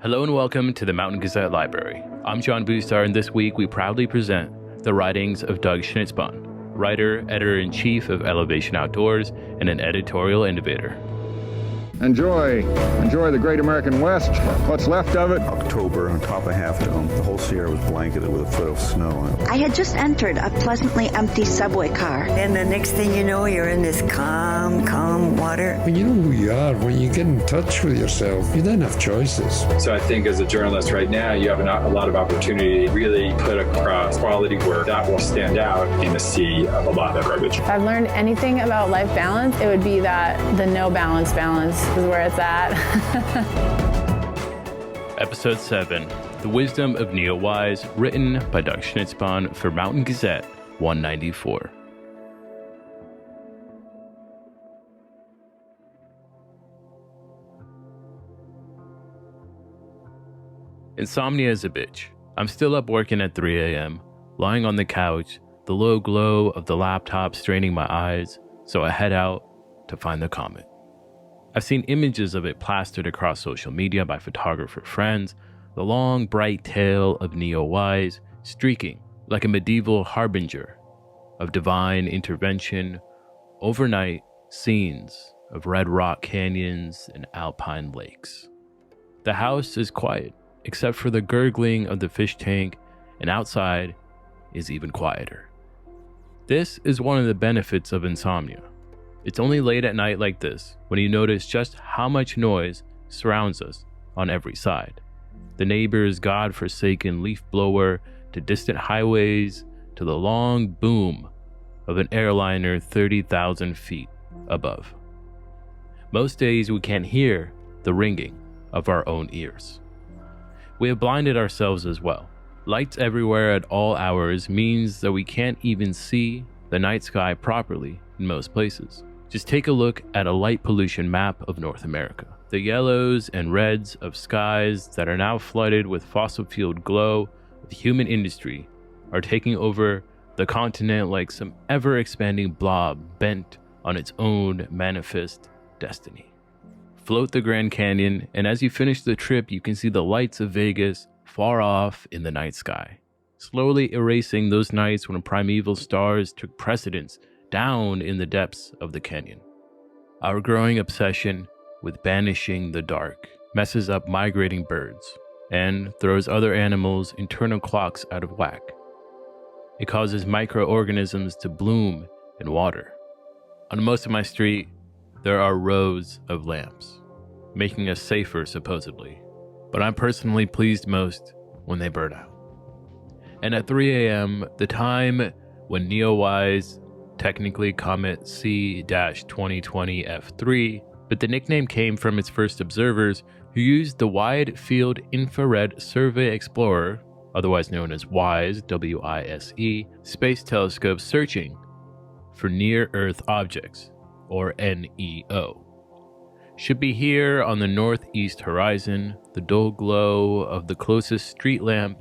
Hello and welcome to the Mountain Gazette Library. I'm John Buzdar, and this week we proudly present the writings of Doug Schnitzspahn, writer, editor-in-chief of Elevation Outdoors, and an editorial innovator. Enjoy the great American West, what's left of it. October on top of Half Dome, the whole Sierra was blanketed with a foot of snow on it. I had just entered a pleasantly empty subway car. And the next thing you know, you're in this calm water. When you know who you are, when you get in touch with yourself, you then have choices. So I think as a journalist right now, you have a lot of opportunity to really put across quality work that will stand out in a sea of a lot of garbage. If I've learned anything about life balance, it would be that the no balance is where it's at. Episode 7, The Wisdom of NEOWISE, written by Doug Schnitzspahn for Mountain Gazette 194. Insomnia is a bitch. I'm still up working at 3 a.m., lying on the couch, the low glow of the laptop straining my eyes, so I head out to find the comet. I've seen images of it plastered across social media by photographer friends, the long, bright tail of NEOWISE streaking like a medieval harbinger of divine intervention, overnight scenes of red rock canyons and alpine lakes. The house is quiet, except for the gurgling of the fish tank, and outside is even quieter. This is one of the benefits of insomnia. It's only late at night like this when you notice just how much noise surrounds us on every side. The neighbor's god-forsaken leaf blower to distant highways to the long boom of an airliner 30,000 feet above. Most days we can't hear the ringing of our own ears. We have blinded ourselves as well. Lights everywhere at all hours means that we can't even see the night sky properly in most places. Just take a look at a light pollution map of North America. The yellows and reds of skies that are now flooded with fossil fuel glow of human industry are taking over the continent like some ever-expanding blob bent on its own manifest destiny. Float the Grand Canyon, and as you finish the trip, you can see the lights of Vegas far off in the night sky, slowly erasing those nights when primeval stars took precedence down in the depths of the canyon. Our growing obsession with banishing the dark messes up migrating birds and throws other animals' internal clocks out of whack. It causes microorganisms to bloom in water. On most of my street, there are rows of lamps, making us safer supposedly, but I'm personally pleased most when they burn out. And at 3 a.m., the time when NEOWISE, technically Comet C-2020 F3, but the nickname came from its first observers who used the Wide Field Infrared Survey Explorer, otherwise known as WISE, W-I-S-E, space telescope searching for near-Earth objects, or NEO. Should be here on the northeast horizon, the dull glow of the closest street lamp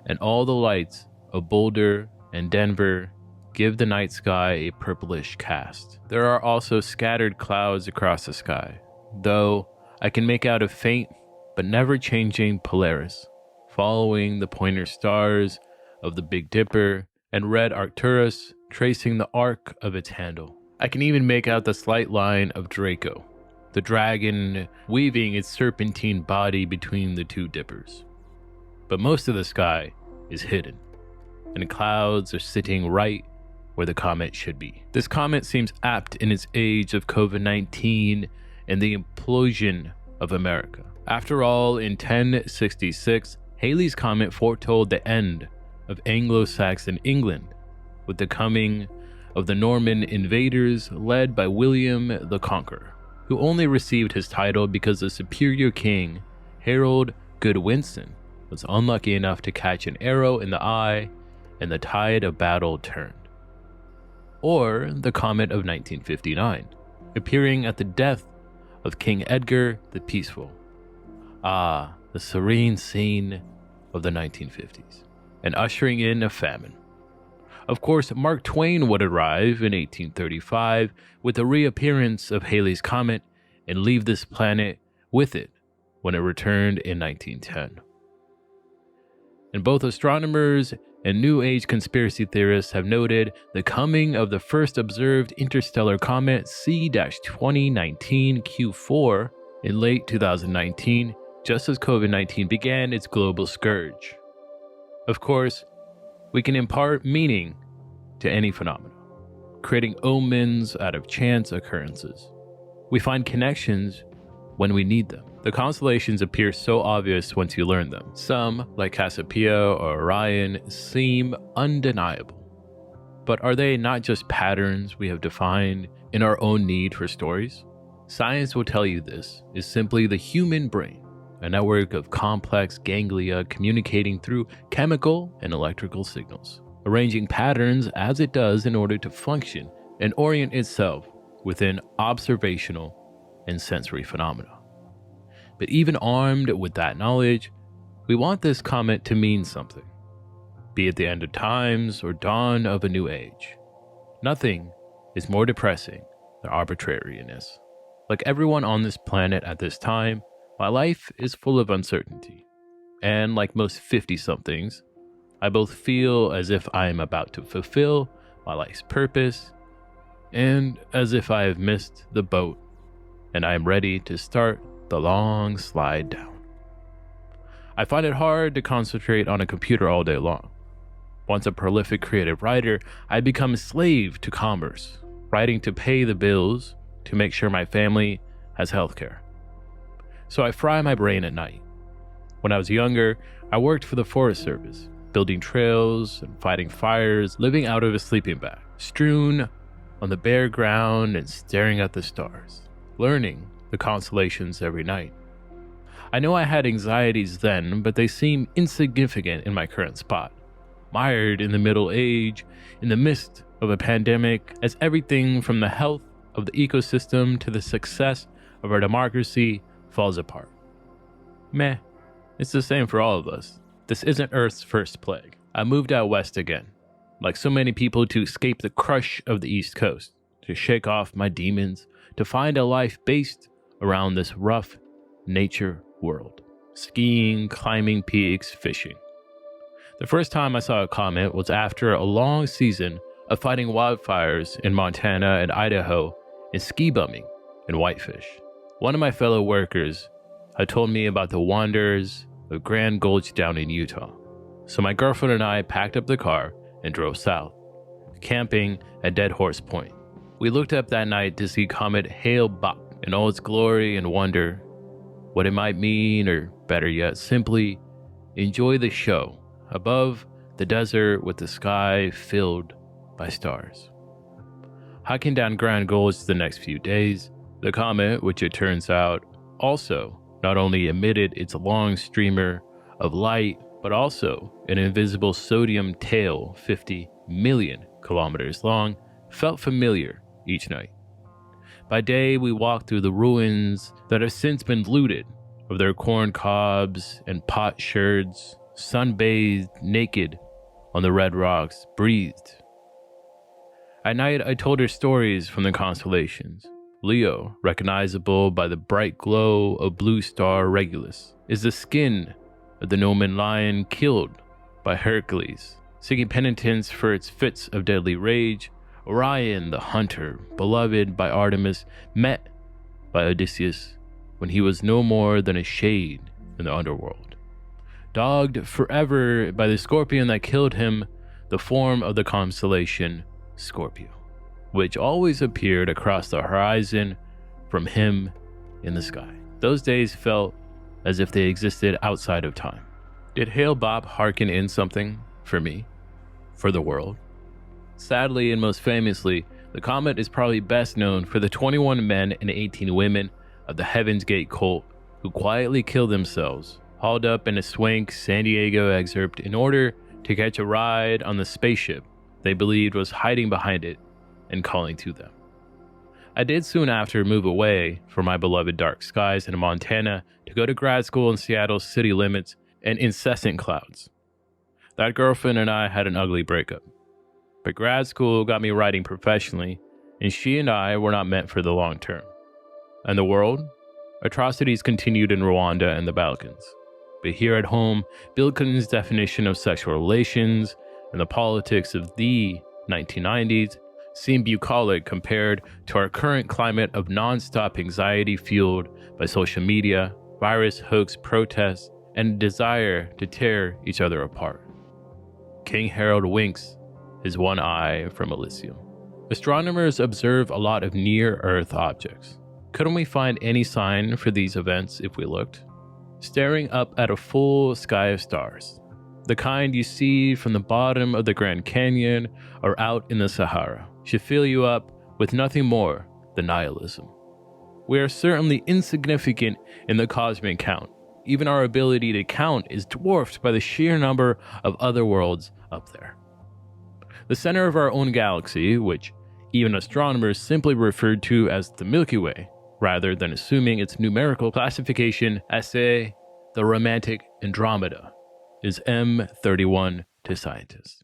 and all the lights of Boulder and Denver give the night sky a purplish cast. There are also scattered clouds across the sky, though I can make out a faint but never-changing Polaris, following the pointer stars of the Big Dipper and red Arcturus tracing the arc of its handle. I can even make out the slight line of Draco, the dragon weaving its serpentine body between the two dippers. But most of the sky is hidden, and clouds are sitting right where the comet should be. This comet seems apt in its age of COVID-19 and the implosion of America. After all, in 1066, Halley's Comet foretold the end of Anglo-Saxon England with the coming of the Norman invaders led by William the Conqueror, who only received his title because the superior king, Harold Godwinson, was unlucky enough to catch an arrow in the eye and the tide of battle turned. Or the Comet of 1959, appearing at the death of King Edgar the Peaceful. Ah, the serene scene of the 1950s, and ushering in a famine. Of course, Mark Twain would arrive in 1835 with the reappearance of Halley's Comet and leave this planet with it when it returned in 1910. And both astronomers and New Age conspiracy theorists have noted the coming of the first observed interstellar comet C-2019 Q4 in late 2019, just as COVID-19 began its global scourge. Of course, we can impart meaning to any phenomenon, creating omens out of chance occurrences. We find connections when we need them. The constellations appear so obvious once you learn them. Some, like Cassiopeia or Orion, seem undeniable. But are they not just patterns we have defined in our own need for stories? Science will tell you this is simply the human brain, a network of complex ganglia communicating through chemical and electrical signals, arranging patterns as it does in order to function and orient itself within observational and sensory phenomena. But even armed with that knowledge, we want this comet to mean something, be it the end of times or dawn of a new age. Nothing is more depressing than arbitrariness. Like everyone on this planet at this time, my life is full of uncertainty. And like most 50-somethings, I both feel as if I am about to fulfill my life's purpose and as if I have missed the boat and I am ready to start the long slide down. I find it hard to concentrate on a computer all day long. Once a prolific creative writer, I become a slave to commerce, writing to pay the bills, to make sure my family has healthcare. So I fry my brain at night. When I was younger, I worked for the Forest Service, building trails and fighting fires, living out of a sleeping bag, strewn on the bare ground and staring at the stars, learning the constellations every night. I know I had anxieties then, but they seem insignificant in my current spot. Mired in the middle age, in the midst of a pandemic, as everything from the health of the ecosystem to the success of our democracy falls apart. Meh, it's the same for all of us. This isn't Earth's first plague. I moved out west again, like so many people, to escape the crush of the East Coast, to shake off my demons, to find a life based around this rough nature world. Skiing, climbing peaks, fishing. The first time I saw a comet was after a long season of fighting wildfires in Montana and Idaho and ski bumming in Whitefish. One of my fellow workers had told me about the wonders of Grand Gulch down in Utah. So my girlfriend and I packed up the car and drove south, camping at Dead Horse Point. We looked up that night to see Comet Hale-Bopp in all its glory and wonder what it might mean, or better yet, simply enjoy the show above the desert with the sky filled by stars. Hiking down Grand Gulch the next few days, the comet, which it turns out also not only emitted its long streamer of light, but also an invisible sodium tail 50 million kilometers long, felt familiar each night. By day, we walked through the ruins that have since been looted of their corn cobs and potsherds, sunbathed naked on the red rocks, breathed. At night, I told her stories from the constellations. Leo, recognizable by the bright glow of Blue Star Regulus, is the skin of the Nomen lion killed by Hercules, seeking penitence for its fits of deadly rage. Orion, the hunter, beloved by Artemis, met by Odysseus when he was no more than a shade in the underworld. Dogged forever by the scorpion that killed him, the form of the constellation Scorpio, which always appeared across the horizon from him in the sky. Those days felt as if they existed outside of time. Did Hale-Bopp hearken in something for me, for the world? Sadly, and most famously, the comet is probably best known for the 21 men and 18 women of the Heaven's Gate cult who quietly killed themselves, hauled up in a swank San Diego excerpt in order to catch a ride on the spaceship they believed was hiding behind it and calling to them. I did soon after move away from my beloved dark skies in Montana to go to grad school in Seattle's city limits and incessant clouds. That girlfriend and I had an ugly breakup. But grad school got me writing professionally, and she and I were not meant for the long term. And the world? Atrocities continued in Rwanda and the Balkans. But here at home, Bill Clinton's definition of sexual relations and the politics of the 1990s seem bucolic compared to our current climate of non-stop anxiety fueled by social media, virus hoax protests, and a desire to tear each other apart. King Harold winks his one eye from Elysium. Astronomers observe a lot of near-Earth objects. Couldn't we find any sign for these events if we looked? Staring up at a full sky of stars, the kind you see from the bottom of the Grand Canyon or out in the Sahara, should fill you up with nothing more than nihilism. We are certainly insignificant in the cosmic count. Even our ability to count is dwarfed by the sheer number of other worlds up there. The center of our own galaxy, which even astronomers simply referred to as the Milky Way, rather than assuming its numerical classification as, say, the romantic Andromeda, is M31 to scientists,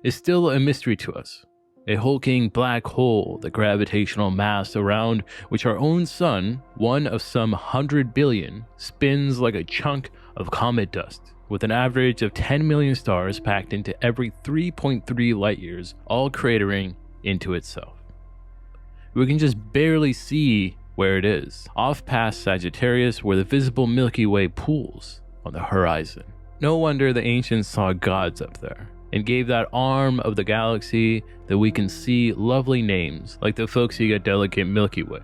is still a mystery to us. A hulking black hole, the gravitational mass around which our own sun, one of some 100 billion, spins like a chunk of comet dust, with an average of 10 million stars packed into every 3.3 light years, all cratering into itself. We can just barely see where it is, off past Sagittarius, where the visible Milky Way pools on the horizon. No wonder the ancients saw gods up there, and gave that arm of the galaxy that we can see lovely names like the folksy yet delicate Milky Way,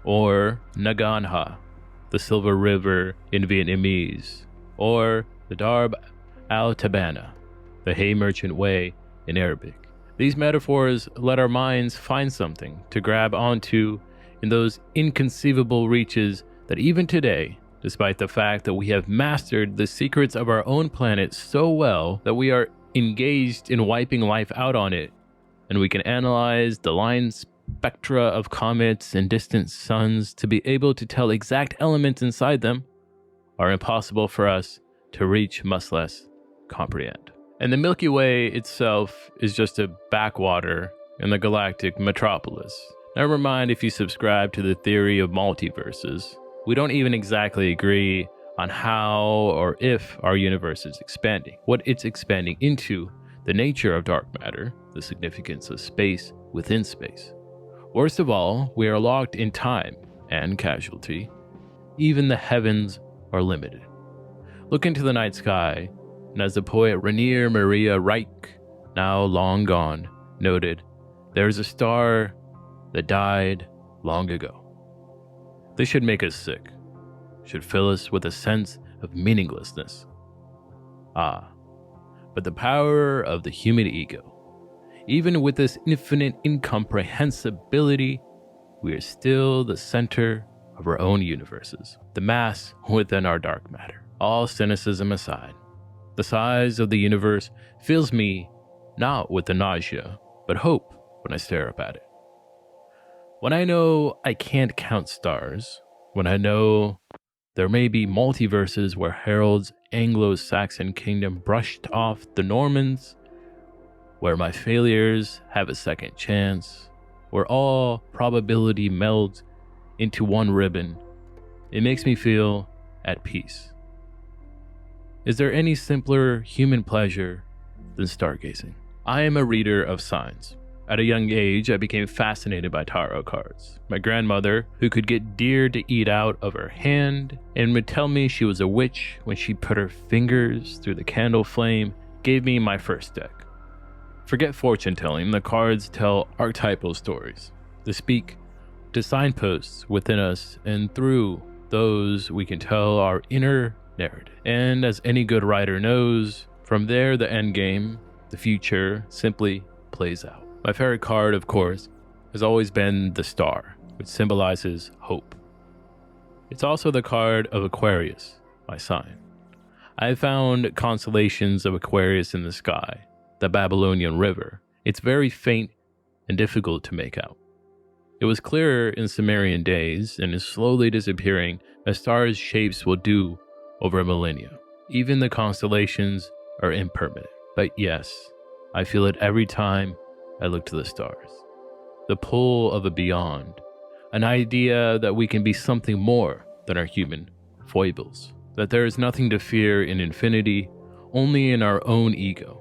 or Naganha, the Silver River in Vietnamese, or the Darb al-Tabana, the Hay Merchant Way in Arabic. These metaphors let our minds find something to grab onto in those inconceivable reaches that even today, despite the fact that we have mastered the secrets of our own planet so well that we are engaged in wiping life out on it, and we can analyze the line spectra of comets and distant suns to be able to tell exact elements inside them, are impossible for us to reach, much less comprehend. And the Milky Way itself is just a backwater in the galactic metropolis. Never mind if you subscribe to the theory of multiverses. We don't even exactly agree on how or if our universe is expanding, what it's expanding into, the nature of dark matter, the significance of space within space. Worst of all, we are locked in time and casualty. Even the heavens are limited. Look into the night sky, and as the poet Rainier Maria Reich, now long gone, noted, there is a star that died long ago. This should make us sick, should fill us with a sense of meaninglessness. But the power of the human ego. Even with this infinite incomprehensibility, we are still the center of our own universes, the mass within our dark matter. All cynicism aside, the size of the universe fills me not with the nausea, but hope when I stare up at it. When I know I can't count stars, when I know there may be multiverses where Harold's Anglo-Saxon kingdom brushed off the Normans, where my failures have a second chance, where all probability melds into one ribbon, it makes me feel at peace. Is there any simpler human pleasure than stargazing? I am a reader of signs. At a young age, I became fascinated by tarot cards. My grandmother, who could get deer to eat out of her hand and would tell me she was a witch when she put her fingers through the candle flame, gave me my first deck. Forget fortune telling, the cards tell archetypal stories. They speak to signposts within us, and through those we can tell our inner narrative. And as any good writer knows, from there the end game, the future, simply plays out. My favorite card, of course, has always been the star, which symbolizes hope. It's also the card of Aquarius, my sign. I have found constellations of Aquarius in the sky, the Babylonian river. It's very faint and difficult to make out. It was clearer in Sumerian days and is slowly disappearing as stars' shapes will do over millennia. Even the constellations are impermanent. But yes, I feel it every time I look to the stars. The pull of a beyond, An idea that we can be something more than our human foibles. That there is nothing to fear in infinity, only in our own ego.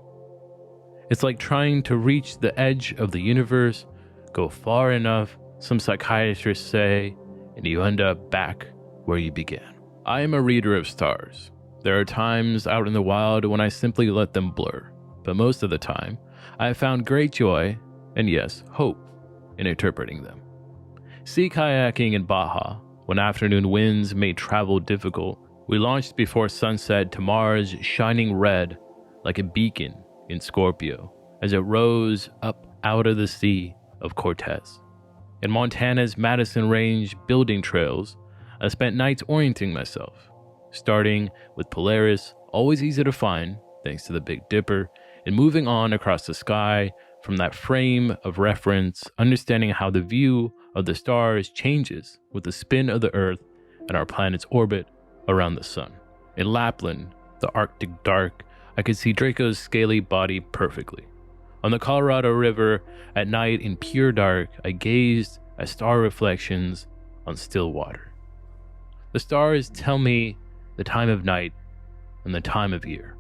It's like trying to reach the edge of the universe, go far enough, some psychiatrists say, and you end up back where you began. I am a reader of stars. There are times out in the wild when I simply let them blur, but most of the time, I have found great joy, and yes, hope, in interpreting them. Sea kayaking in Baja, when afternoon winds made travel difficult, we launched before sunset to Mars shining red like a beacon in Scorpio as it rose up out of the Sea of Cortez. In Montana's Madison Range building trails, I spent nights orienting myself, starting with Polaris, always easy to find thanks to the Big Dipper, and moving on across the sky from that frame of reference, understanding how the view of the stars changes with the spin of the Earth and our planet's orbit around the sun. In Lapland, the Arctic dark, I could see Draco's scaly body perfectly. On the Colorado River, at night in pure dark, I gazed at star reflections on still water. The stars tell me the time of night and the time of year.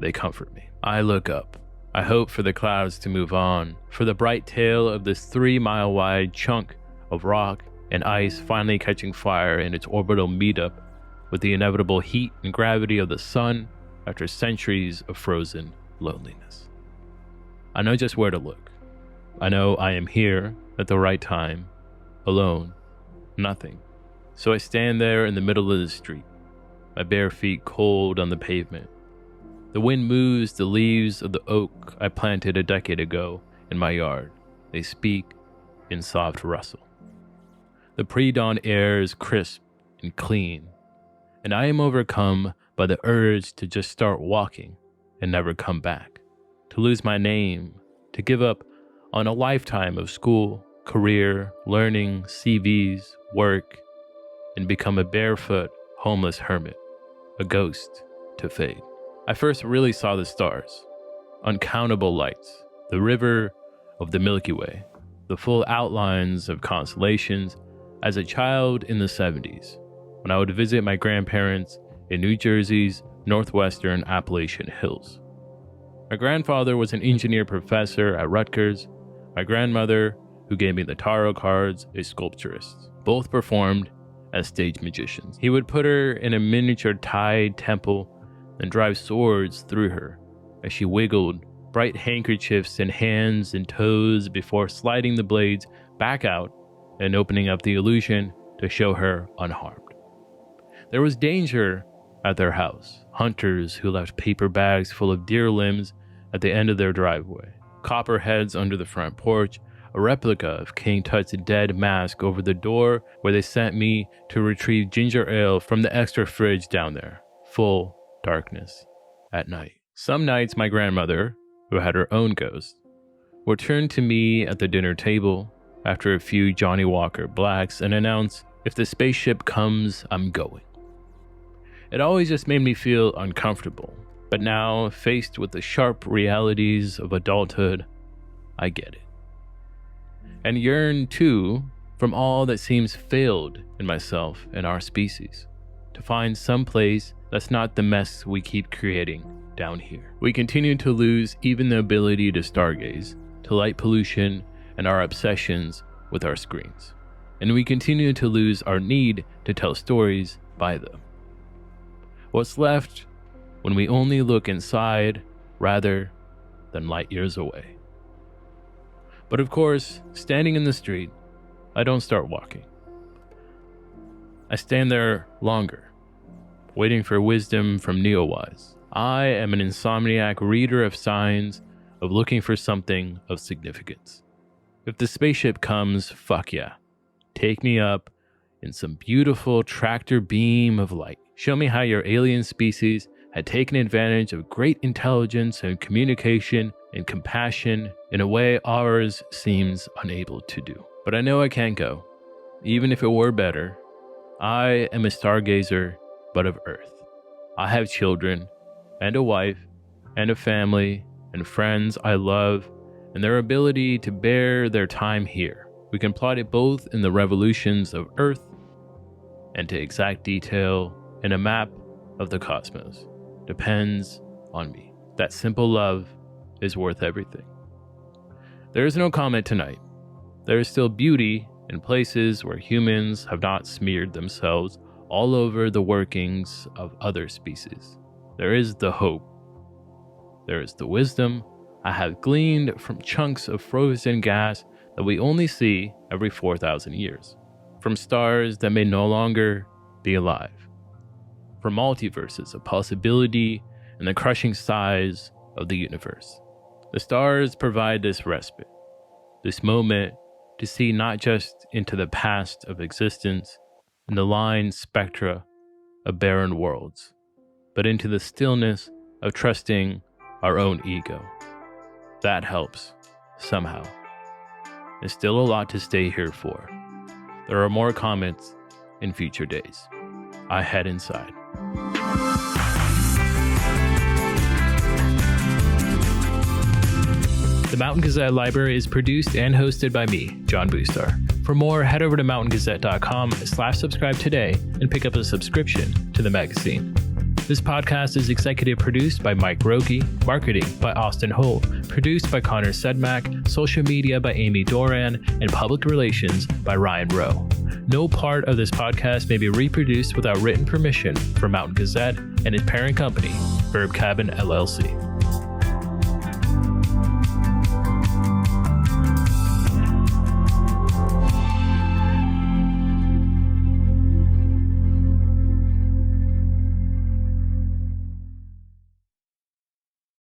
They comfort me. I look up. I hope for the clouds to move on, for the bright tail of this 3-mile wide chunk of rock and ice finally catching fire in its orbital meetup with the inevitable heat and gravity of the sun after centuries of frozen loneliness. I know just where to look. I know I am here at the right time, alone, nothing. So I stand there in the middle of the street, my bare feet cold on the pavement. The wind moves the leaves of the oak I planted a decade ago in my yard. They speak in soft rustle. The pre-dawn air is crisp and clean, and I am overcome by the urge to just start walking and never come back, to lose my name, to give up on a lifetime of school, career, learning, CVs, work, and become a barefoot, homeless hermit, a ghost to fade. I first really saw the stars, uncountable lights, the river of the Milky Way, the full outlines of constellations as a child in the 70s, when I would visit my grandparents in New Jersey's northwestern Appalachian Hills. My grandfather was an engineer professor at Rutgers. My grandmother, who gave me the tarot cards, a sculpturist. Both performed as stage magicians. He would put her in a miniature Thai temple and drive swords through her as she wiggled bright handkerchiefs in hands and toes before sliding the blades back out and opening up the illusion to show her unharmed. There was danger at their house. Hunters who left paper bags full of deer limbs at the end of their driveway, copperheads under the front porch, a replica of King Tut's dead mask over the door where they sent me to retrieve ginger ale from the extra fridge down there. Full darkness at night. Some nights my grandmother, who had her own ghost, would turn to me at the dinner table after a few Johnny Walker Blacks and announce, "If the spaceship comes, I'm going." It always just made me feel uncomfortable, but now, faced with the sharp realities of adulthood, I get it. And yearn, too, from all that seems failed in myself and our species, to find some place that's not the mess we keep creating down here. We continue to lose even the ability to stargaze, to light pollution, and our obsessions with our screens. And we continue to lose our need to tell stories by them. What's left when we only look inside rather than light years away? But of course, standing in the street, I don't start walking. I stand there longer, waiting for wisdom from NEOWISE. I am an insomniac reader of signs, of looking for something of significance. If the spaceship comes, fuck yeah. Take me up in some beautiful tractor beam of light. Show me how your alien species had taken advantage of great intelligence and communication and compassion in a way ours seems unable to do. But I know I can't go, even if it were better. I am a stargazer, but of Earth. I have children, and a wife, and a family, and friends I love, and their ability to bear their time here, We can plot it both in the revolutions of Earth and to exact detail in a map of the cosmos. Depends on me. That simple love is worth everything. There is no comment tonight. There is still beauty in places where humans have not smeared themselves all over the workings of other species. There is the hope. There is the wisdom I have gleaned from chunks of frozen gas that we only see every 4,000 years, from stars that may no longer be alive, from multiverses of possibility and the crushing size of the universe. The stars provide this respite, this moment to see not just into the past of existence and the line spectra of barren worlds, but into the stillness of trusting our own ego. That helps, somehow. There's still a lot to stay here for. There are more comments in future days. I head inside. The Mountain Gazette Library is produced and hosted by me, John Buzdar. For more, head over to mountaingazette.com/subscribe today and pick up a subscription to the magazine. This podcast is executive produced by Mike Rogie, marketing by Austin Holt, produced by Connor Sedmak, social media by Amy Doran, and public relations by Ryan Rowe. No part of this podcast may be reproduced without written permission from Mountain Gazette and its parent company, Verb Cabin LLC.